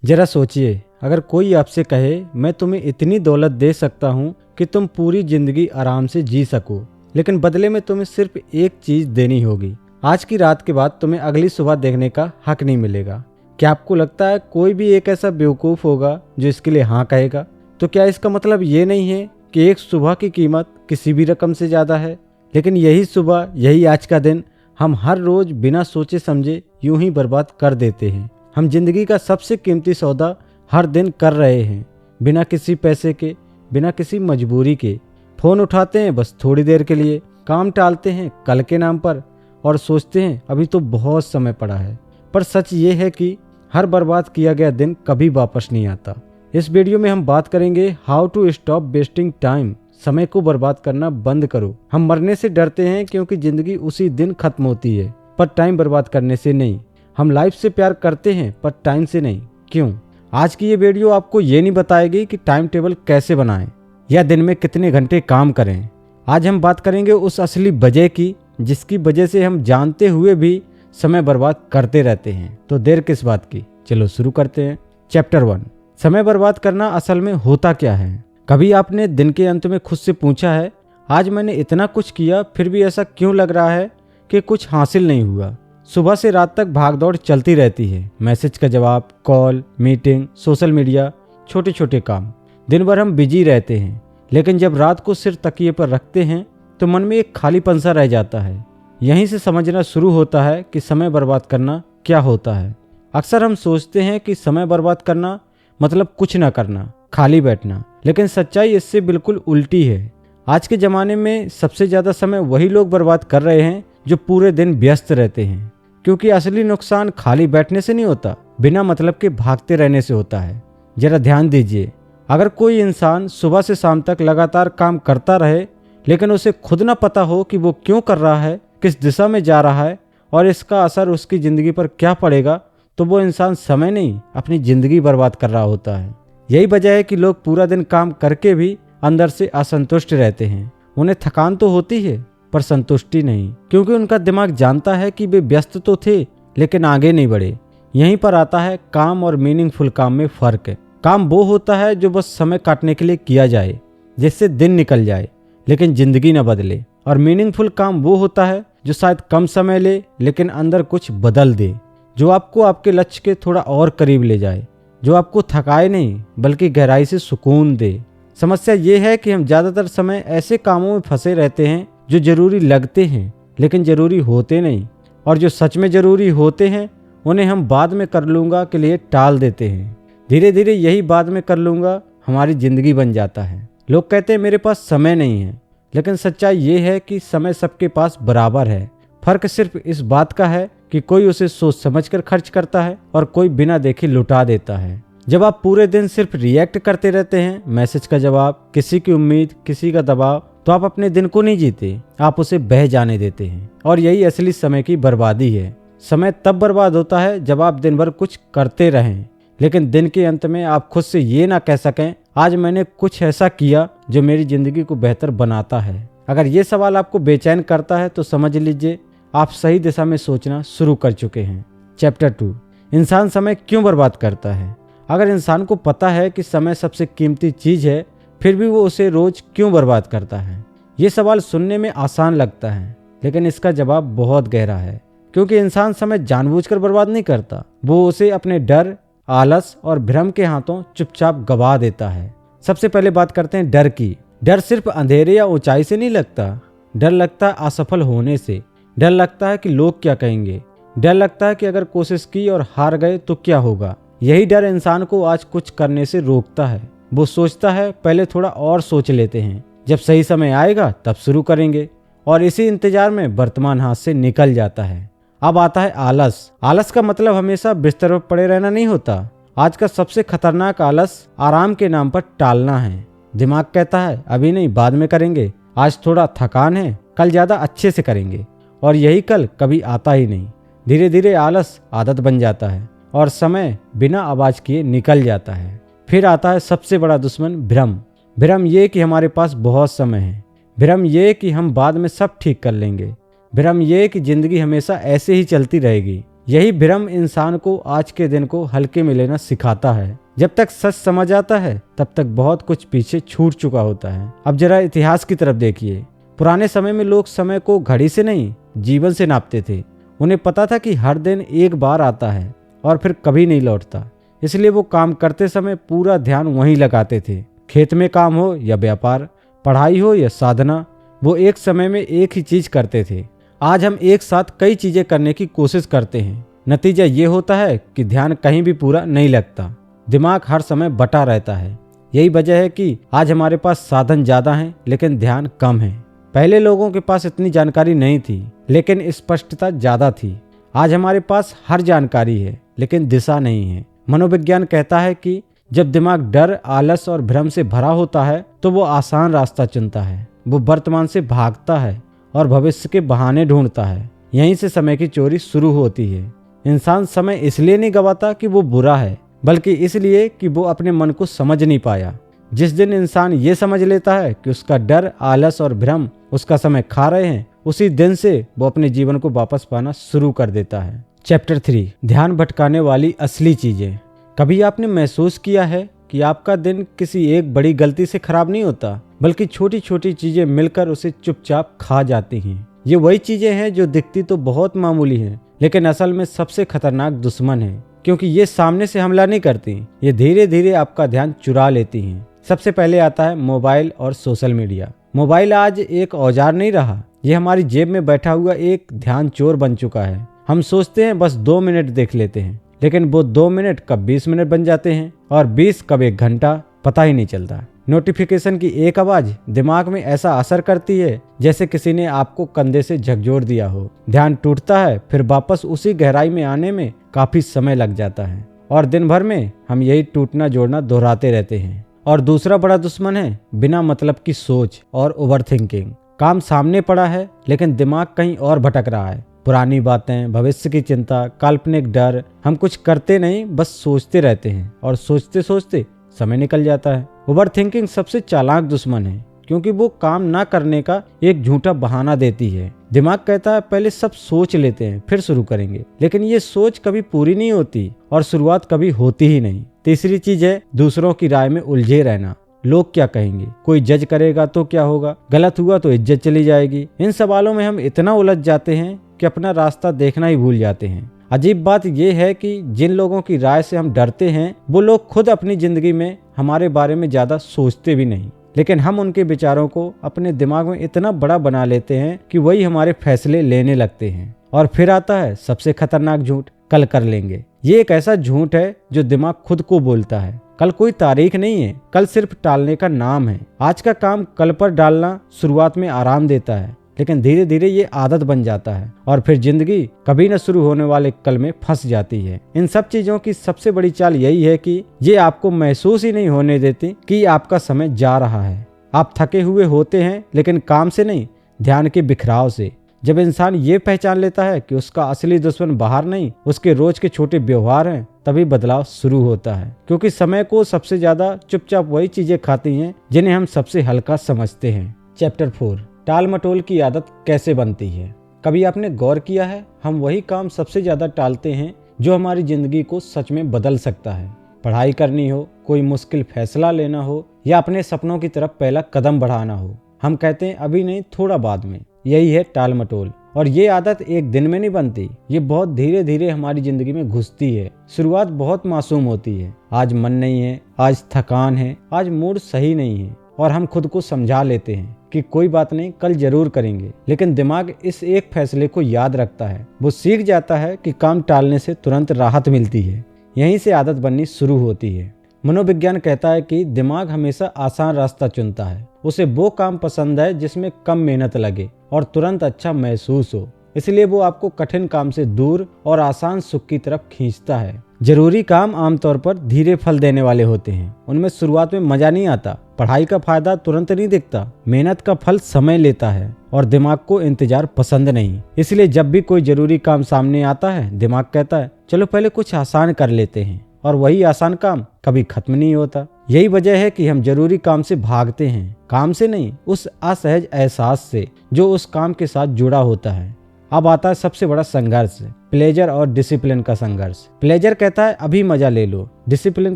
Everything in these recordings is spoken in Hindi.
जरा सोचिए, अगर कोई आपसे कहे मैं तुम्हें इतनी दौलत दे सकता हूँ कि तुम पूरी जिंदगी आराम से जी सको, लेकिन बदले में तुम्हें सिर्फ एक चीज देनी होगी, आज की रात के बाद तुम्हें अगली सुबह देखने का हक नहीं मिलेगा। क्या आपको लगता है कोई भी एक ऐसा बेवकूफ होगा जो इसके लिए हाँ कहेगा? तो क्या इसका मतलब ये नहीं है कि एक सुबह की कीमत किसी भी रकम से ज्यादा है? लेकिन यही सुबह, यही आज का दिन हम हर रोज बिना सोचे समझे यूं ही बर्बाद कर देते हैं। हम जिंदगी का सबसे कीमती सौदा हर दिन कर रहे हैं, बिना किसी पैसे के, बिना किसी मजबूरी के। फोन उठाते हैं बस थोड़ी देर के लिए, काम टालते हैं कल के नाम पर और सोचते हैं अभी तो बहुत समय पड़ा है। पर सच ये है कि हर बर्बाद किया गया दिन कभी वापस नहीं आता। इस वीडियो में हम बात करेंगे how to stop wasting time. समय को बर्बाद करना बंद करो। हम मरने से डरते हैं क्योंकि जिंदगी उसी दिन खत्म होती है, पर टाइम बर्बाद करने से नहीं। हम लाइफ से प्यार करते हैं पर टाइम से नहीं। क्यों? आज की ये वीडियो आपको ये नहीं बताएगी कि टाइम टेबल कैसे बनाएं या दिन में कितने घंटे काम करें। आज हम बात करेंगे उस असली वजह की जिसकी वजह से हम जानते हुए भी समय बर्बाद करते रहते हैं। तो देर किस बात की, चलो शुरू करते हैं। चैप्टर 1, समय बर्बाद करना असल में होता क्या है। कभी आपने दिन के अंत में खुद से पूछा है, आज मैंने इतना कुछ किया फिर भी ऐसा क्यों लग रहा है कि कुछ हासिल नहीं हुआ? सुबह से रात तक भागदौड़ चलती रहती है, मैसेज का जवाब, कॉल, मीटिंग, सोशल मीडिया, छोटे छोटे काम। दिन भर हम बिजी रहते हैं, लेकिन जब रात को सिर तकिए पर रखते हैं तो मन में एक खालीपन सा रह जाता है। यहीं से समझना शुरू होता है कि समय बर्बाद करना क्या होता है। अक्सर हम सोचते हैं कि समय बर्बाद करना मतलब कुछ ना करना, खाली बैठना, लेकिन सच्चाई इससे बिल्कुल उल्टी है। आज के ज़माने में सबसे ज़्यादा समय वही लोग बर्बाद कर रहे हैं जो पूरे दिन व्यस्त रहते हैं, क्योंकि असली नुकसान खाली बैठने से नहीं होता, बिना मतलब के भागते रहने से होता है। जरा ध्यान दीजिए, अगर कोई इंसान सुबह से शाम तक लगातार काम करता रहे लेकिन उसे खुद ना पता हो कि वो क्यों कर रहा है, किस दिशा में जा रहा है और इसका असर उसकी ज़िंदगी पर क्या पड़ेगा, तो वो इंसान समय नहीं अपनी ज़िंदगी बर्बाद कर रहा होता है। यही वजह है कि लोग पूरा दिन काम करके भी अंदर से असंतुष्ट रहते हैं। उन्हें थकान तो होती है पर संतुष्टि नहीं, क्योंकि उनका दिमाग जानता है कि वे व्यस्त तो थे लेकिन आगे नहीं बढ़े। यहीं पर आता है काम और मीनिंगफुल काम में फ़र्क। काम वो होता है जो बस समय काटने के लिए किया जाए, जिससे दिन निकल जाए लेकिन जिंदगी न बदले। और मीनिंगफुल काम वो होता है जो शायद कम समय ले लेकिन अंदर कुछ बदल दे, जो आपको आपके लक्ष्य के थोड़ा और करीब ले जाए, जो आपको थकाए नहीं बल्कि गहराई से सुकून दे। समस्या ये है कि हम ज़्यादातर समय ऐसे कामों में फंसे रहते हैं जो जरूरी लगते हैं लेकिन जरूरी होते नहीं, और जो सच में जरूरी होते हैं उन्हें हम बाद में कर लूँगा के लिए टाल देते हैं। धीरे धीरे यही बाद में कर लूँगा हमारी ज़िंदगी बन जाता है। लोग कहते हैं मेरे पास समय नहीं है, लेकिन सच्चाई ये है कि समय सबके पास बराबर है। फर्क सिर्फ इस बात का है कि कोई उसे सोच समझकर खर्च करता है और कोई बिना देखे लुटा देता है। जब आप पूरे दिन सिर्फ रिएक्ट करते रहते हैं, मैसेज का जवाब, किसी की उम्मीद, किसी का दबाव, तो आप अपने दिन को नहीं जीते, आप उसे बह जाने देते हैं। और यही असली समय की बर्बादी है। समय तब बर्बाद होता है जब आप दिन भर कुछ करते रहें लेकिन दिन के अंत में आप खुद से ये ना कह सकें, आज मैंने कुछ ऐसा किया जो मेरी जिंदगी को बेहतर बनाता है। अगर ये सवाल आपको बेचैन करता है तो समझ लीजिए आप सही दिशा में सोचना शुरू कर चुके हैं। चैप्टर 2, इंसान समय क्यों बर्बाद करता है। अगर इंसान को पता है कि समय सबसे कीमती चीज़ है, फिर भी वो उसे रोज क्यों बर्बाद करता है? ये सवाल सुनने में आसान लगता है, लेकिन इसका जवाब बहुत गहरा है। क्योंकि इंसान समय जानबूझकर बर्बाद नहीं करता, वो उसे अपने डर, आलस और भ्रम के हाथों चुपचाप गवा देता है। सबसे पहले बात करते हैं डर की। डर सिर्फ अंधेरे या ऊंचाई से नहीं लगता, डर लगता है असफल होने से। डर लगता है कि लोग क्या कहेंगे, डर लगता है कि अगर कोशिश की और हार गए तो क्या होगा। यही डर इंसान को आज कुछ करने से रोकता है। वो सोचता है पहले थोड़ा और सोच लेते हैं, जब सही समय आएगा तब शुरू करेंगे, और इसी इंतजार में वर्तमान हाथ से निकल जाता है। अब आता है आलस। आलस का मतलब हमेशा बिस्तर पर पड़े रहना नहीं होता। आज का सबसे खतरनाक आलस आराम के नाम पर टालना है। दिमाग कहता है अभी नहीं, बाद में करेंगे, आज थोड़ा थकान है, कल ज्यादा अच्छे से करेंगे, और यही कल कभी आता ही नहीं। धीरे धीरे आलस आदत बन जाता है और समय बिना आवाज किए निकल जाता है। फिर आता है सबसे बड़ा दुश्मन, भ्रम। भ्रम ये कि हमारे पास बहुत समय है, भ्रम ये कि हम बाद में सब ठीक कर लेंगे, भ्रम ये कि जिंदगी हमेशा ऐसे ही चलती रहेगी। यही भ्रम इंसान को आज के दिन को हल्के में लेना सिखाता है। जब तक सच समझ आता है तब तक बहुत कुछ पीछे छूट चुका होता है। अब जरा इतिहास की तरफ देखिए। पुराने समय में लोग समय को घड़ी से नहीं, जीवन से नापते थे। उन्हें पता था कि हर दिन एक बार आता है और फिर कभी नहीं लौटता। इसलिए वो काम करते समय पूरा ध्यान वहीं लगाते थे। खेत में काम हो या व्यापार, पढ़ाई हो या साधना, वो एक समय में एक ही चीज करते थे। आज हम एक साथ कई चीजें करने की कोशिश करते हैं। नतीजा ये होता है कि ध्यान कहीं भी पूरा नहीं लगता। दिमाग हर समय बटा रहता है। यही वजह है कि आज हमारे पास साधन ज्यादा हैं लेकिन ध्यान कम है। पहले लोगों के पास इतनी जानकारी नहीं थी लेकिन स्पष्टता ज्यादा थी। आज हमारे पास हर जानकारी है लेकिन दिशा नहीं है। मनोविज्ञान कहता है कि जब दिमाग डर, आलस और भ्रम से भरा होता है तो वो आसान रास्ता चुनता है। वो वर्तमान से भागता है और भविष्य के बहाने ढूंढता है। यहीं से समय की चोरी शुरू होती है। इंसान समय इसलिए नहीं गवाता कि वो बुरा है, बल्कि इसलिए कि वो अपने मन को समझ नहीं पाया। जिस दिन इंसान ये समझ लेता है कि उसका डर, आलस और भ्रम उसका समय खा रहे हैं, उसी दिन से वो अपने जीवन को वापस पाना शुरू कर देता है। चैप्टर 3, ध्यान भटकाने वाली असली चीजें। कभी आपने महसूस किया है कि आपका दिन किसी एक बड़ी गलती से खराब नहीं होता, बल्कि छोटी छोटी चीजें मिलकर उसे चुपचाप खा जाती हैं। ये वही चीजें हैं जो दिखती तो बहुत मामूली हैं, लेकिन असल में सबसे खतरनाक दुश्मन है, क्योंकि ये सामने से हमला नहीं करती, ये धीरे धीरे आपका ध्यान चुरा लेती हैं। सबसे पहले आता है मोबाइल और सोशल मीडिया। मोबाइल आज एक औजार नहीं रहा, ये हमारी जेब में बैठा हुआ एक ध्यान चोर बन चुका है। हम सोचते हैं बस 2 मिनट देख लेते हैं, लेकिन वो 2 मिनट कब 20 मिनट बन जाते हैं और 20 कब 1 घंटा, पता ही नहीं चलता। नोटिफिकेशन की एक आवाज दिमाग में ऐसा असर करती है जैसे किसी ने आपको कंधे से झकझोर दिया हो। ध्यान टूटता है, फिर वापस उसी गहराई में आने में काफी समय लग जाता है और दिन भर में हम यही टूटना जोड़ना दोहराते रहते हैं। और दूसरा बड़ा दुश्मन है बिना मतलब की सोच और ओवरथिंकिंग। काम सामने पड़ा है लेकिन दिमाग कहीं और भटक रहा है। पुरानी बातें, भविष्य की चिंता, काल्पनिक डर। हम कुछ करते नहीं, बस सोचते रहते हैं और सोचते सोचते समय निकल जाता है। ओवरथिंकिंग सबसे चालाक दुश्मन है, क्योंकि वो काम ना करने का एक झूठा बहाना देती है। दिमाग कहता है पहले सब सोच लेते हैं फिर शुरू करेंगे, लेकिन ये सोच कभी पूरी नहीं होती और शुरुआत कभी होती ही नहीं। तीसरी चीज है दूसरों की राय में उलझे रहना। लोग क्या कहेंगे, कोई जज करेगा तो क्या होगा, गलत हुआ तो इज्जत चली जाएगी। इन सवालों में हम इतना उलझ जाते हैं कि अपना रास्ता देखना ही भूल जाते हैं। अजीब बात यह है कि जिन लोगों की राय से हम डरते हैं वो लोग खुद अपनी जिंदगी में हमारे बारे में ज्यादा सोचते भी नहीं, लेकिन हम उनके विचारों को अपने दिमाग में इतना बड़ा बना लेते हैं कि वही हमारे फैसले लेने लगते हैं। और फिर आता है सबसे खतरनाक झूठ, कल कर लेंगे। ये एक ऐसा झूठ है जो दिमाग खुद को बोलता है। कल कोई तारीख नहीं है, कल सिर्फ टालने का नाम है। आज का काम कल पर डालना शुरुआत में आराम देता है, लेकिन धीरे धीरे ये आदत बन जाता है और फिर जिंदगी कभी न शुरू होने वाले कल में फंस जाती है। इन सब चीजों की सबसे बड़ी चाल यही है कि ये आपको महसूस ही नहीं होने देती कि आपका समय जा रहा है। आप थके हुए होते हैं, लेकिन काम से नहीं, ध्यान के बिखराव से। जब इंसान ये पहचान लेता है कि उसका असली दुश्मन बाहर नहीं, उसके रोज के छोटे व्यवहार हैं, तभी बदलाव शुरू होता है। क्योंकि समय को सबसे ज्यादा चुपचाप वही चीजें खाती हैं जिन्हें हम सबसे हल्का समझते हैं। चैप्टर 4, टाल मटोल की आदत कैसे बनती है। कभी आपने गौर किया है, हम वही काम सबसे ज्यादा टालते हैं जो हमारी जिंदगी को सच में बदल सकता है। पढ़ाई करनी हो, कोई मुश्किल फैसला लेना हो या अपने सपनों की तरफ पहला कदम बढ़ाना हो, हम कहते हैं अभी नहीं, थोड़ा बाद में। यही है टाल मटोल। और ये आदत एक दिन में नहीं बनती, ये बहुत धीरे धीरे हमारी जिंदगी में घुसती है। शुरुआत बहुत मासूम होती है। आज मन नहीं है, आज थकान है, आज मूड सही नहीं है, और हम खुद को समझा लेते हैं कि कोई बात नहीं, कल जरूर करेंगे। लेकिन दिमाग इस एक फैसले को याद रखता है। वो सीख जाता है कि काम टालने से तुरंत राहत मिलती है। यहीं से आदत बननी शुरू होती है। मनोविज्ञान कहता है कि दिमाग हमेशा आसान रास्ता चुनता है। उसे वो काम पसंद है जिसमें कम मेहनत लगे और तुरंत अच्छा महसूस हो। इसलिए वो आपको कठिन काम से दूर और आसान सुख की तरफ खींचता है। जरूरी काम आमतौर पर धीरे फल देने वाले होते हैं। उनमें शुरुआत में मजा नहीं आता। पढ़ाई का फायदा तुरंत नहीं दिखता। मेहनत का फल समय लेता है और दिमाग को इंतजार पसंद नहीं। इसलिए जब भी कोई जरूरी काम सामने आता है, दिमाग कहता है चलो पहले कुछ आसान कर लेते हैं, और वही आसान काम कभी खत्म नहीं होता। यही वजह है कि हम जरूरी काम से भागते हैं, काम से नहीं, उस असहज एहसास से जो उस काम के साथ जुड़ा होता है। अब आता है सबसे बड़ा संघर्ष, प्लेजर और डिसिप्लिन का संघर्ष। प्लेजर कहता है अभी मजा ले लो, डिसिप्लिन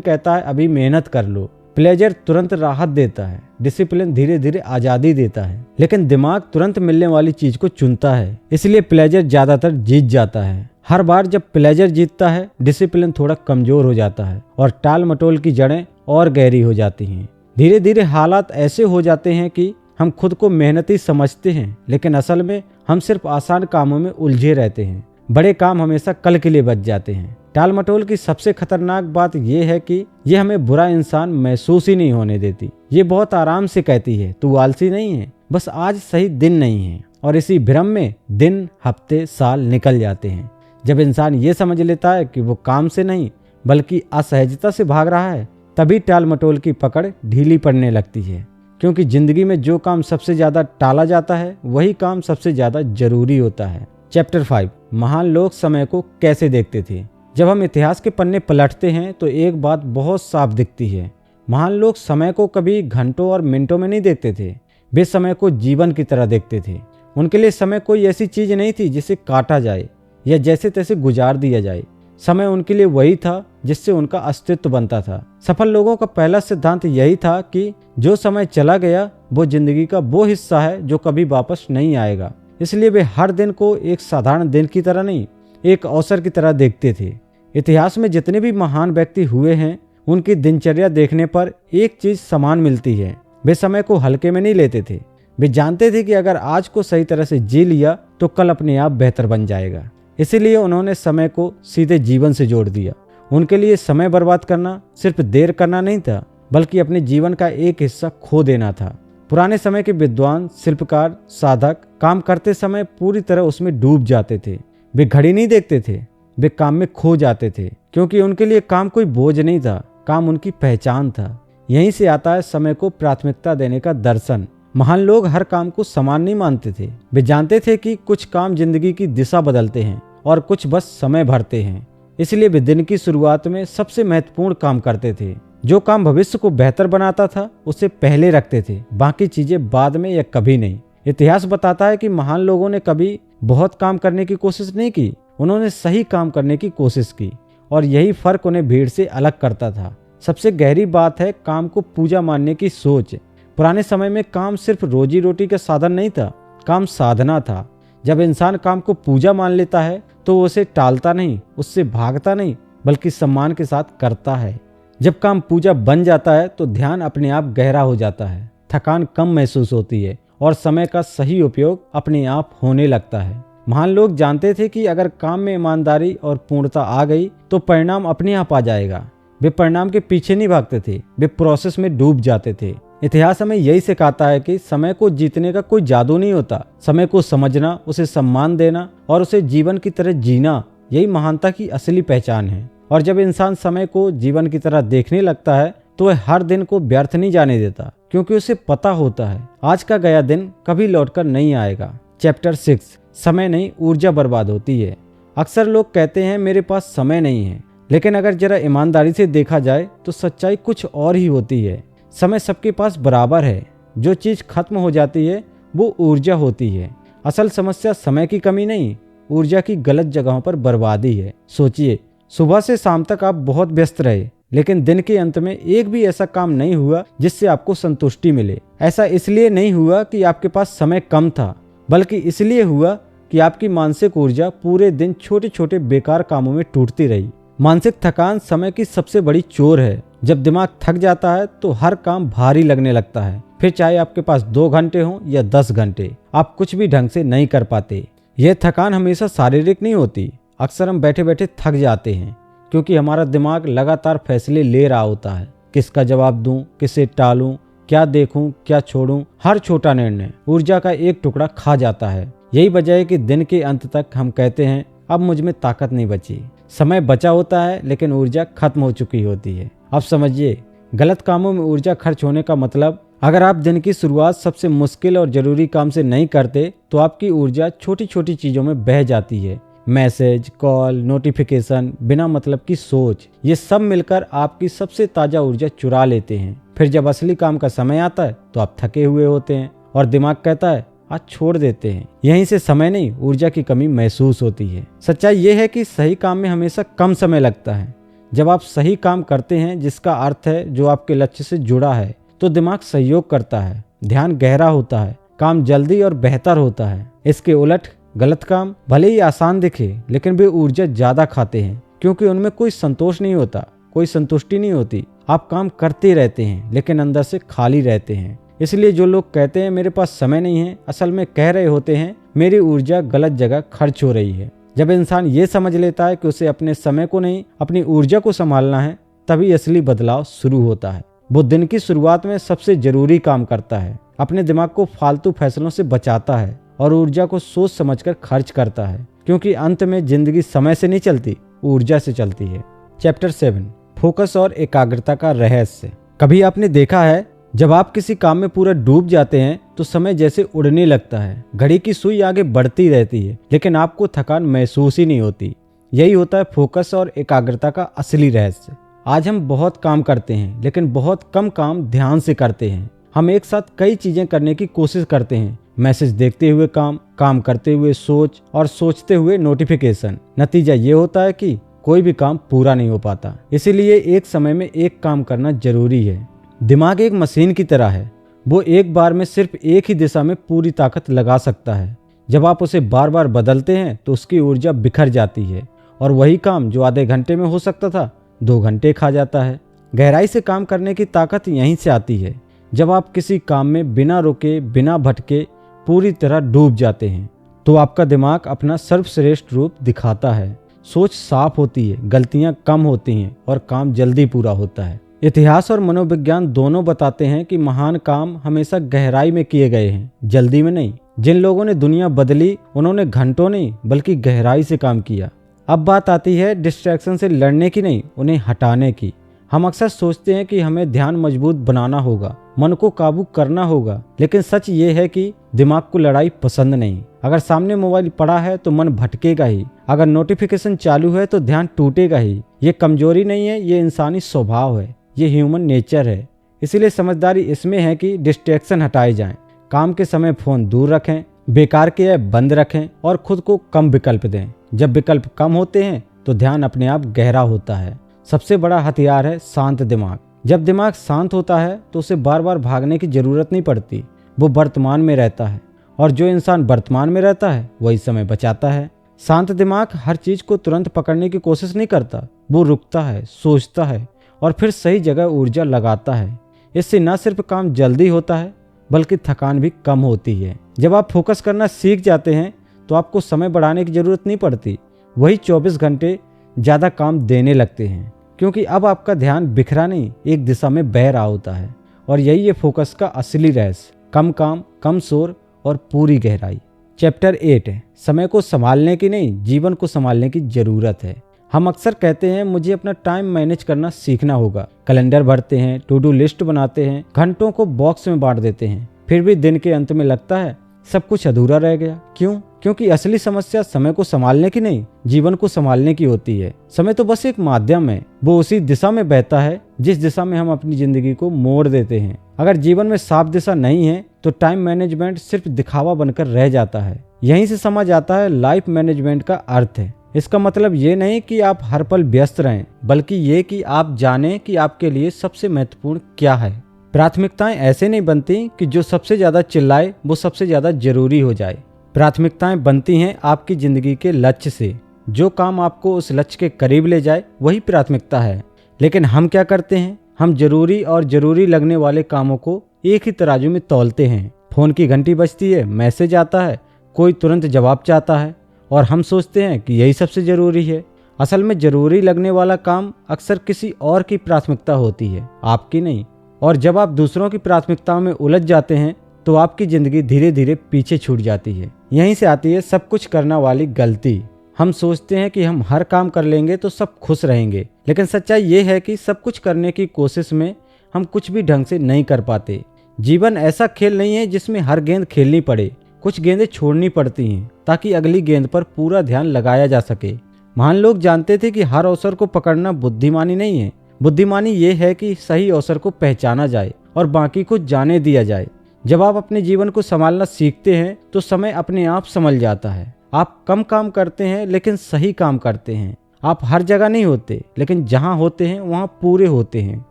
कहता है अभी मेहनत कर लो। प्लेजर तुरंत राहत देता है, डिसिप्लिन धीरे धीरे आजादी देता है, लेकिन दिमाग तुरंत मिलने वाली चीज को चुनता है, इसलिए प्लेजर ज्यादातर जीत जाता है। हर बार जब प्लेजर जीतता है, डिसिप्लिन थोड़ा कमजोर हो जाता है और टाल मटोल की जड़ें और गहरी हो जाती हैं। धीरे धीरे हालात ऐसे हो जाते हैं कि हम खुद को मेहनती समझते हैं, लेकिन असल में हम सिर्फ आसान कामों में उलझे रहते हैं। बड़े काम हमेशा कल के लिए बच जाते हैं। टाल मटोल की सबसे खतरनाक बात यह है कि ये हमें बुरा इंसान महसूस ही नहीं होने देती। ये बहुत आराम से कहती है तू आलसी नहीं है, बस आज सही दिन नहीं है। और इसी भ्रम में दिन, हफ्ते, साल निकल जाते हैं। जब इंसान ये समझ लेता है कि वो काम से नहीं बल्कि असहजता से भाग रहा है, तभी टाल मटोल की पकड़ ढीली पड़ने लगती है। क्योंकि जिंदगी में जो काम सबसे ज्यादा टाला जाता है वही काम सबसे ज्यादा जरूरी होता है। चैप्टर 5, महान लोग समय को कैसे देखते थे। जब हम इतिहास के पन्ने पलटते हैं तो एक बात बहुत साफ दिखती है। महान लोग समय को कभी घंटों और मिनटों में नहीं देखते थे, वे समय को जीवन की तरह देखते थे। उनके लिए समय कोई ऐसी चीज नहीं थी जिसे काटा जाए या जैसे तैसे गुजार दिया जाए। समय उनके लिए वही था जिससे उनका अस्तित्व बनता था। सफल लोगों का पहला सिद्धांत यही था कि जो समय चला गया वो जिंदगी का वो हिस्सा है जो कभी वापस नहीं आएगा। इसलिए वे हर दिन को एक साधारण दिन की तरह नहीं, एक अवसर की तरह देखते थे। इतिहास में जितने भी महान व्यक्ति हुए हैं, उनकी दिनचर्या देखने पर एक चीज समान मिलती है, वे समय को हल्के में नहीं लेते थे। वे जानते थे कि अगर आज को सही तरह से जी लिया तो कल अपने आप बेहतर बन जाएगा। इसीलिए उन्होंने समय को सीधे जीवन से जोड़ दिया। उनके लिए समय बर्बाद करना सिर्फ देर करना नहीं था, बल्कि अपने जीवन का एक हिस्सा खो देना था। पुराने समय के विद्वान, शिल्पकार, साधक काम करते समय पूरी तरह उसमें डूब जाते थे। वे घड़ी नहीं देखते थे, वे काम में खो जाते थे, क्योंकि उनके लिए काम कोई बोझ नहीं था, काम उनकी पहचान था। यहीं से आता है समय को प्राथमिकता देने का दर्शन। महान लोग हर काम को समान नहीं मानते थे। वे जानते थे कि कुछ काम जिंदगी की दिशा बदलते हैं और कुछ बस समय भरते हैं। इसलिए वे दिन की शुरुआत में सबसे महत्वपूर्ण काम करते थे। जो काम भविष्य को बेहतर बनाता था उसे पहले रखते थे, बाकी चीजें बाद में या कभी नहीं। इतिहास बताता है कि महान लोगों ने कभी बहुत काम करने की कोशिश नहीं की, उन्होंने सही काम करने की कोशिश की, और यही फर्क उन्हें भीड़ से अलग करता था। सबसे गहरी बात है काम को पूजा मानने की सोच। पुराने समय में काम सिर्फ रोजी रोटी का साधन नहीं था, काम साधना था। जब इंसान काम को पूजा मान लेता है तो वो उसे टालता नहीं, उससे भागता नहीं, बल्कि सम्मान के साथ करता है। जब काम पूजा बन जाता है तो ध्यान अपने आप गहरा हो जाता है, थकान कम महसूस होती है और समय का सही उपयोग अपने आप होने लगता है। महान लोग जानते थे कि अगर काम में ईमानदारी और पूर्णता आ गई तो परिणाम अपने आप आ जाएगा। वे परिणाम के पीछे नहीं भागते थे, वे प्रोसेस में डूब जाते थे। इतिहास हमें यही सिखाता है कि समय को जीतने का कोई जादू नहीं होता। समय को समझना, उसे सम्मान देना और उसे जीवन की तरह जीना, यही महानता की असली पहचान है। और जब इंसान समय को जीवन की तरह देखने लगता है तो वह हर दिन को व्यर्थ नहीं जाने देता, क्योंकि उसे पता होता है आज का गया दिन कभी लौटकर नहीं आएगा। चैप्टर 6, समय नहीं ऊर्जा बर्बाद होती है। अक्सर लोग कहते हैं मेरे पास समय नहीं है, लेकिन अगर जरा ईमानदारी से देखा जाए तो सच्चाई कुछ और ही होती है। समय सबके पास बराबर है। जो चीज खत्म हो जाती है वो ऊर्जा होती है। असल समस्या समय की कमी नहीं, ऊर्जा की गलत जगहों पर बर्बादी है। सोचिए, सुबह से शाम तक आप बहुत व्यस्त रहे, लेकिन दिन के अंत में एक भी ऐसा काम नहीं हुआ जिससे आपको संतुष्टि मिले। ऐसा इसलिए नहीं हुआ कि आपके पास समय कम था, बल्कि इसलिए हुआ कि आपकी मानसिक ऊर्जा पूरे दिन छोटे छोटे बेकार कामों में टूटती रही। मानसिक थकान समय की सबसे बड़ी चोर है। जब दिमाग थक जाता है तो हर काम भारी लगने लगता है। फिर चाहे आपके पास 2 घंटे हों या 10 घंटे, आप कुछ भी ढंग से नहीं कर पाते। यह थकान हमेशा शारीरिक नहीं होती। अक्सर हम बैठे बैठे थक जाते हैं क्योंकि हमारा दिमाग लगातार फैसले ले रहा होता है। किसका जवाब दूं, किसे टालूं, क्या देखूं, क्या छोड़ूं। हर छोटा निर्णय ऊर्जा का एक टुकड़ा खा जाता है। यही वजह है कि दिन के अंत तक हम कहते हैं अब मुझ में ताकत नहीं बची। समय बचा होता है लेकिन ऊर्जा खत्म हो चुकी होती है। अब समझिए, गलत कामों में ऊर्जा खर्च होने का मतलब, अगर आप दिन की शुरुआत सबसे मुश्किल और जरूरी काम से नहीं करते तो आपकी ऊर्जा छोटी छोटी चीजों में बह जाती है। मैसेज, कॉल, नोटिफिकेशन, बिना मतलब की सोच, ये सब मिलकर आपकी सबसे ताजा ऊर्जा चुरा लेते हैं। फिर जब असली काम का समय आता है तो आप थके हुए होते हैं और दिमाग कहता है आज छोड़ देते हैं। यहीं से समय नहीं, ऊर्जा की कमी महसूस होती है। सच्चाई ये है कि सही काम में हमेशा कम समय लगता है। जब आप सही काम करते हैं, जिसका अर्थ है जो आपके लक्ष्य से जुड़ा है, तो दिमाग सहयोग करता है, ध्यान गहरा होता है, काम जल्दी और बेहतर होता है। इसके उलट गलत काम भले ही आसान दिखे, लेकिन वे ऊर्जा ज्यादा खाते हैं, क्योंकि उनमें कोई संतोष नहीं होता, कोई संतुष्टि नहीं होती। आप काम करते रहते हैं, लेकिन अंदर से खाली रहते हैं। इसलिए जो लोग कहते हैं मेरे पास समय नहीं है, असल में कह रहे होते हैं मेरी ऊर्जा गलत जगह खर्च हो रही है। जब इंसान ये समझ लेता है कि उसे अपने समय को नहीं, अपनी ऊर्जा को संभालना है, तभी असली बदलाव शुरू होता है। वो दिन की शुरुआत में सबसे जरूरी काम करता है, अपने दिमाग को फालतू फैसलों से बचाता है और ऊर्जा को सोच समझकर खर्च करता है, क्योंकि अंत में जिंदगी समय से नहीं चलती, ऊर्जा से चलती है। चैप्टर 7, फोकस और एकाग्रता का रहस्य। कभी आपने देखा है जब आप किसी काम में पूरा डूब जाते हैं तो समय जैसे उड़ने लगता है, घड़ी की सुई आगे बढ़ती रहती है, लेकिन आपको थकान महसूस ही नहीं होती। यही होता है फोकस और एकाग्रता का असली रहस्य। आज हम बहुत काम करते हैं, लेकिन बहुत कम काम ध्यान से करते हैं। हम एक साथ कई चीजें करने की कोशिश करते हैं, मैसेज देखते हुए काम करते हुए सोच और सोचते हुए नोटिफिकेशन। नतीजा ये होता है कि कोई भी काम पूरा नहीं हो पाता। इसीलिए एक समय में एक काम करना जरूरी है। दिमाग एक मशीन की तरह है, वो एक बार में सिर्फ एक ही दिशा में पूरी ताकत लगा सकता है। जब आप उसे बार बार बदलते हैं तो उसकी ऊर्जा बिखर जाती है और वही काम जो आधे घंटे में हो सकता था 2 घंटे खा जाता है। गहराई से काम करने की ताकत यहीं से आती है, जब आप किसी काम में बिना रुके, बिना भटके पूरी तरह डूब जाते हैं, तो आपका दिमाग अपना सर्वश्रेष्ठ रूप दिखाता है। सोच साफ होती है, गलतियां कम होती हैं और काम जल्दी पूरा होता है। इतिहास और मनोविज्ञान दोनों बताते हैं कि महान काम हमेशा गहराई में किए गए हैं, जल्दी में नहीं। जिन लोगों ने दुनिया बदली, उन्होंने घंटों नहीं बल्कि गहराई से काम किया। अब बात आती है डिस्ट्रैक्शन से लड़ने की नहीं, उन्हें हटाने की। हम अक्सर सोचते हैं कि हमें ध्यान मजबूत बनाना होगा, मन को काबू करना होगा, लेकिन सच ये है कि दिमाग को लड़ाई पसंद नहीं। अगर सामने मोबाइल पड़ा है तो मन भटकेगा ही, अगर नोटिफिकेशन चालू है तो ध्यान टूटेगा ही। ये कमजोरी नहीं है, ये इंसानी स्वभाव है, ये ह्यूमन नेचर है। इसीलिए समझदारी इसमें है कि डिस्ट्रैक्शन हटाए जाएं। काम के समय फोन दूर रखें, बेकार के ऐप बंद रखें और खुद को कम विकल्प दें। जब विकल्प कम होते हैं तो ध्यान अपने आप गहरा होता है। सबसे बड़ा हथियार है शांत दिमाग। जब दिमाग शांत होता है तो उसे बार बार भागने की जरूरत नहीं पड़ती, वो वर्तमान में रहता है, और जो इंसान वर्तमान में रहता है वही समय बचाता है। शांत दिमाग हर चीज को तुरंत पकड़ने की कोशिश नहीं करता, वो रुकता है, सोचता है और फिर सही जगह ऊर्जा लगाता है। इससे न सिर्फ काम जल्दी होता है बल्कि थकान भी कम होती है। जब आप फोकस करना सीख जाते हैं तो आपको समय बढ़ाने की जरूरत नहीं पड़ती, वही 24 घंटे ज़्यादा काम देने लगते हैं, क्योंकि अब आपका ध्यान बिखरा नहीं, एक दिशा में बह रहा होता है। और यही है फोकस का असली रहस्य, कम काम, कम शोर और पूरी गहराई। चैप्टर 8 है समय को संभालने की नहीं, जीवन को संभालने की जरूरत है। हम अक्सर कहते हैं मुझे अपना टाइम मैनेज करना सीखना होगा। कैलेंडर भरते हैं, टू डू लिस्ट बनाते हैं, घंटों को बॉक्स में बांट देते हैं, फिर भी दिन के अंत में लगता है सब कुछ अधूरा रह गया। क्यों? क्योंकि असली समस्या समय को संभालने की नहीं, जीवन को संभालने की होती है। समय तो बस एक माध्यम है, वो उसी दिशा में बहता है जिस दिशा में हम अपनी जिंदगी को मोड़ देते हैं। अगर जीवन में साफ दिशा नहीं है तो टाइम मैनेजमेंट सिर्फ दिखावा बनकर रह जाता है। यहीं से समझ आता है लाइफ मैनेजमेंट का अर्थ है। इसका मतलब ये नहीं कि आप हर पल व्यस्त रहें, बल्कि ये कि आप जानें कि आपके लिए सबसे महत्वपूर्ण क्या है। प्राथमिकताएं ऐसे नहीं बनती कि जो सबसे ज्यादा चिल्लाए वो सबसे ज्यादा जरूरी हो जाए। प्राथमिकताएं बनती हैं आपकी जिंदगी के लक्ष्य से। जो काम आपको उस लक्ष्य के करीब ले जाए वही प्राथमिकता है। लेकिन हम क्या करते हैं? हम जरूरी और जरूरी लगने वाले कामों को एक ही तराजू में तौलते हैं। फोन की घंटी बजती है, मैसेज आता है, कोई तुरंत जवाब चाहता है और हम सोचते हैं कि यही सबसे जरूरी है। असल में जरूरी लगने वाला काम अक्सर किसी और की प्राथमिकता होती है, आपकी नहीं। और जब आप दूसरों की प्राथमिकताओं में उलझ जाते हैं तो आपकी जिंदगी धीरे धीरे पीछे छूट जाती है। यहीं से आती है सब कुछ करने वाली गलती। हम सोचते हैं कि हम हर काम कर लेंगे तो सब खुश रहेंगे, लेकिन सच्चाई ये है कि सब कुछ करने की कोशिश में हम कुछ भी ढंग से नहीं कर पाते। जीवन ऐसा खेल नहीं है जिसमें हर गेंद खेलनी पड़े, कुछ गेंदें छोड़नी पड़ती हैं ताकि अगली गेंद पर पूरा ध्यान लगाया जा सके। महान लोग जानते थे कि हर अवसर को पकड़ना बुद्धिमानी नहीं है। बुद्धिमानी ये है कि सही अवसर को पहचाना जाए और बाकी को जाने दिया जाए। जब आप अपने जीवन को संभालना सीखते हैं तो समय अपने आप संभल जाता है। आप कम काम करते हैं लेकिन सही काम करते हैं। आप हर जगह नहीं होते लेकिन जहां होते हैं वहां पूरे होते हैं।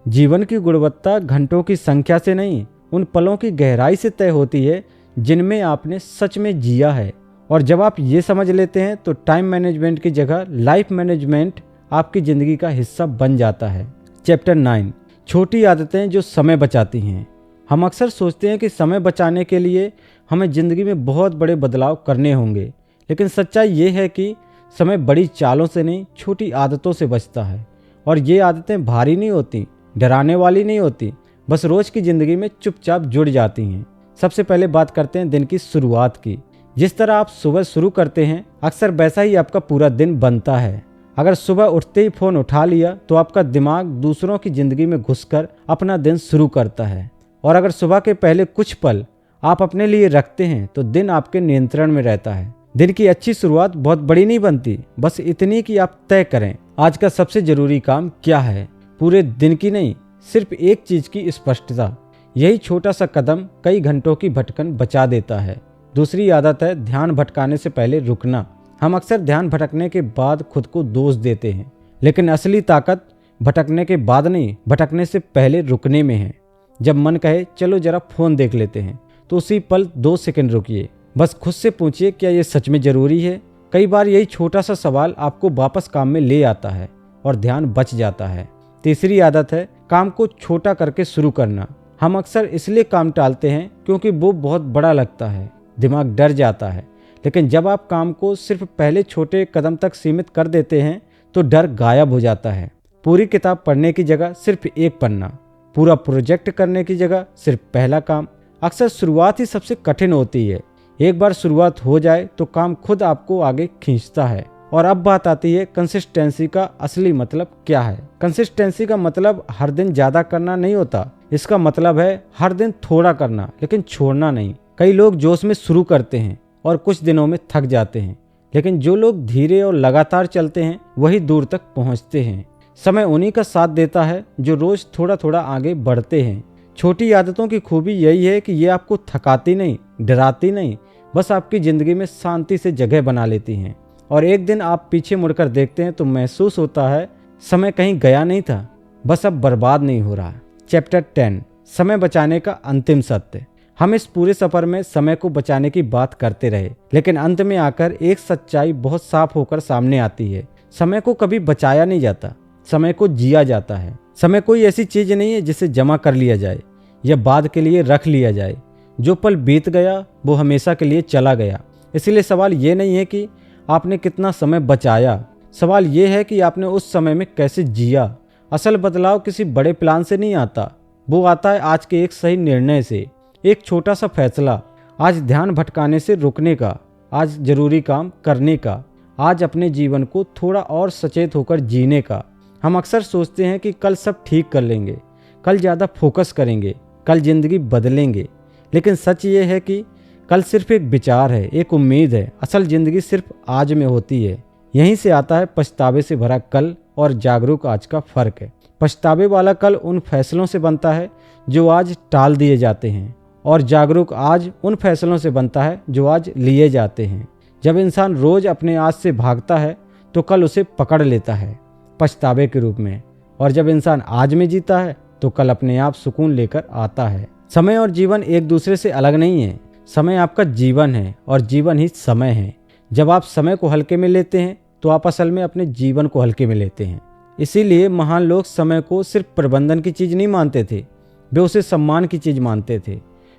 जीवन की गुणवत्ता घंटों की संख्या से नहीं, उन पलों की गहराई से तय होती है जिनमें आपने सच में जिया है। और जब आप ये समझ लेते हैं तो टाइम मैनेजमेंट की जगह लाइफ मैनेजमेंट आपकी जिंदगी का हिस्सा बन जाता है। चैप्टर 9, छोटी आदतें जो समय बचाती हैं। हम अक्सर सोचते हैं कि समय बचाने के लिए हमें ज़िंदगी में बहुत बड़े बदलाव करने होंगे, लेकिन सच्चाई ये है कि समय बड़ी चालों से नहीं, छोटी आदतों से बचता है। और ये आदतें भारी नहीं होती, डराने वाली नहीं होती, बस रोज़ की ज़िंदगी में चुपचाप जुड़ जाती हैं। सबसे पहले बात करते हैं दिन की शुरुआत की। जिस तरह आप सुबह शुरू करते हैं, अक्सर वैसा ही आपका पूरा दिन बनता है। अगर सुबह उठते ही फ़ोन उठा लिया तो आपका दिमाग दूसरों की ज़िंदगी में घुसकर अपना दिन शुरू करता है। और अगर सुबह के पहले कुछ पल आप अपने लिए रखते हैं तो दिन आपके नियंत्रण में रहता है। दिन की अच्छी शुरुआत बहुत बड़ी नहीं बनती, बस इतनी कि आप तय करें आज का सबसे ज़रूरी काम क्या है। पूरे दिन की नहीं, सिर्फ एक चीज़ की स्पष्टता। यही छोटा सा कदम कई घंटों की भटकन बचा देता है। दूसरी आदत है ध्यान भटकाने से पहले रुकना। हम अक्सर ध्यान भटकने के बाद खुद को दोष देते हैं, लेकिन असली ताकत भटकने के बाद नहीं, भटकने से पहले रुकने में है। जब मन कहे चलो जरा फ़ोन देख लेते हैं, तो उसी पल 2 सेकंड रुकिए। बस खुद से पूछिए क्या ये सच में ज़रूरी है। कई बार यही छोटा सा सवाल आपको वापस काम में ले आता है और ध्यान बच जाता है। तीसरी आदत है काम को छोटा करके शुरू करना। हम अक्सर इसलिए काम टालते हैं क्योंकि वो बहुत बड़ा लगता है, दिमाग डर जाता है। लेकिन जब आप काम को सिर्फ पहले छोटे कदम तक सीमित कर देते हैं तो डर गायब हो जाता है। पूरी किताब पढ़ने की जगह सिर्फ एक पन्ना, पूरा प्रोजेक्ट करने की जगह सिर्फ पहला काम। अक्सर शुरुआत ही सबसे कठिन होती है। एक बार शुरुआत हो जाए तो काम खुद आपको आगे खींचता है। और अब बात आती है कंसिस्टेंसी का असली मतलब क्या है। कंसिस्टेंसी का मतलब हर दिन ज़्यादा करना नहीं होता, इसका मतलब है हर दिन थोड़ा करना लेकिन छोड़ना नहीं। कई लोग जोश में शुरू करते हैं और कुछ दिनों में थक जाते हैं, लेकिन जो लोग धीरे और लगातार चलते हैं वही दूर तक पहुंचते हैं। समय उन्हीं का साथ देता है जो रोज थोड़ा थोड़ा आगे बढ़ते हैं। छोटी आदतों की खूबी यही है कि ये आपको थकाती नहीं, डराती नहीं, बस आपकी ज़िंदगी में शांति से जगह बना लेती हैं। और एक दिन आप पीछे मुड़कर देखते हैं तो महसूस होता है समय कहीं गया नहीं था, बस अब बर्बाद नहीं हो रहा। चैप्टर 10, समय बचाने का अंतिम सत्य। हम इस पूरे सफर में समय को बचाने की बात करते रहे, लेकिन अंत में आकर एक सच्चाई बहुत साफ होकर सामने आती है। समय को कभी बचाया नहीं जाता, समय को जिया जाता है। समय कोई ऐसी चीज नहीं है जिसे जमा कर लिया जाए या बाद के लिए रख लिया जाए। जो पल बीत गया वो हमेशा के लिए चला गया। इसलिए सवाल ये नहीं है कि आपने कितना समय बचाया, सवाल ये है कि आपने उस समय में कैसे जिया। असल बदलाव किसी बड़े प्लान से नहीं आता, वो आता है आज के एक सही निर्णय से। एक छोटा सा फैसला, आज ध्यान भटकाने से रुकने का, आज जरूरी काम करने का, आज अपने जीवन को थोड़ा और सचेत होकर जीने का। हम अक्सर सोचते हैं कि कल सब ठीक कर लेंगे, कल ज़्यादा फोकस करेंगे, कल ज़िंदगी बदलेंगे, लेकिन सच ये है कि कल सिर्फ एक विचार है, एक उम्मीद है। असल ज़िंदगी सिर्फ आज में होती है। यहीं से आता है पछतावे से भरा कल और जागरूक आज का फ़र्क है। पछतावे वाला कल उन फैसलों से बनता है जो आज टाल दिए जाते हैं, और जागरूक आज उन फैसलों से बनता है जो आज लिए जाते हैं। जब इंसान रोज़ अपने आज से भागता है तो कल उसे पकड़ लेता है पछतावे के रूप में, और जब इंसान आज में जीता है तो कल अपने आप सुकून लेकर आता है। समय और जीवन एक दूसरे से अलग नहीं है। समय आपका जीवन है और जीवन ही समय है। जब आप समय को हल्के में लेते हैं तो आप असल में अपने जीवन को हल्के में लेते हैं। इसीलिए महान लोग समय को सिर्फ प्रबंधन की चीज़ नहीं मानते थे, वे उसे सम्मान की चीज़ मानते थे।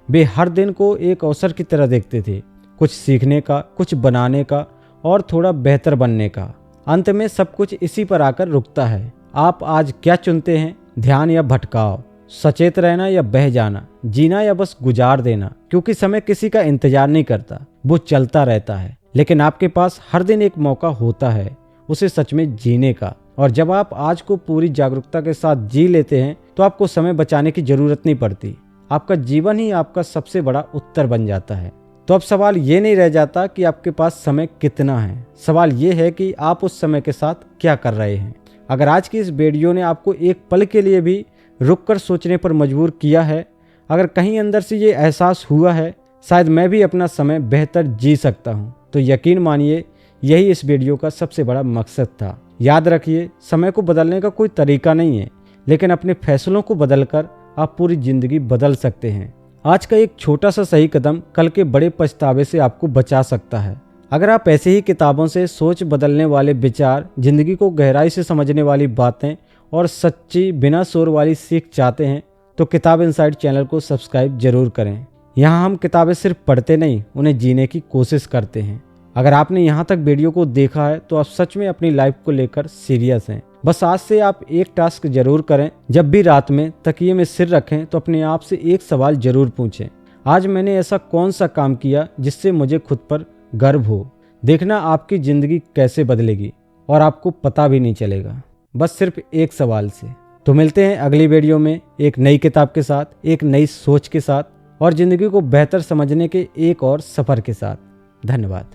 वे हर दिन को एक अवसर की तरह देखते थे, कुछ सीखने का, कुछ बनाने का और थोड़ा बेहतर बनने का। अंत में सब कुछ इसी पर आकर रुकता है। आप आज क्या चुनते हैं, ध्यान या भटकाव, सचेत रहना या बह जाना, जीना या बस गुजार देना। क्योंकि समय किसी का इंतजार नहीं करता, वो चलता रहता है। लेकिन आपके पास हर दिन एक मौका होता है उसे सच में जीने का। और जब आप आज को पूरी जागरूकता के साथ जी लेते हैं तो आपको समय बचाने की जरूरत नहीं पड़ती। आपका जीवन ही आपका सबसे बड़ा उत्तर बन जाता है। तो अब सवाल ये नहीं रह जाता कि आपके पास समय कितना है, सवाल ये है कि आप उस समय के साथ क्या कर रहे हैं। अगर आज की इस वीडियो ने आपको एक पल के लिए भी रुक कर सोचने पर मजबूर किया है, अगर कहीं अंदर से ये एहसास हुआ है शायद मैं भी अपना समय बेहतर जी सकता हूँ, तो यकीन मानिए यही इस वीडियो का सबसे बड़ा मकसद था। याद रखिए, समय को बदलने का कोई तरीका नहीं है, लेकिन अपने फैसलों को बदलकर आप पूरी जिंदगी बदल सकते हैं। आज का एक छोटा सा सही कदम कल के बड़े पछतावे से आपको बचा सकता है। अगर आप ऐसे ही किताबों से सोच बदलने वाले विचार, जिंदगी को गहराई से समझने वाली बातें और सच्ची बिना शोर वाली सीख चाहते हैं तो किताब इनसाइट चैनल को सब्सक्राइब जरूर करें। यहाँ हम किताबें सिर्फ पढ़ते नहीं, उन्हें जीने की कोशिश करते हैं। अगर आपने यहाँ तक वीडियो को देखा है तो आप सच में अपनी लाइफ को लेकर सीरियस हैं। बस आज से आप एक टास्क जरूर करें। जब भी रात में तकिए में सिर रखें तो अपने आप से एक सवाल जरूर पूछें, आज मैंने ऐसा कौन सा काम किया जिससे मुझे खुद पर गर्व हो। देखना आपकी जिंदगी कैसे बदलेगी और आपको पता भी नहीं चलेगा, बस सिर्फ एक सवाल से। तो मिलते हैं अगली वीडियो में एक नई किताब के साथ, एक नई सोच के साथ और जिंदगी को बेहतर समझने के एक और सफर के साथ। धन्यवाद।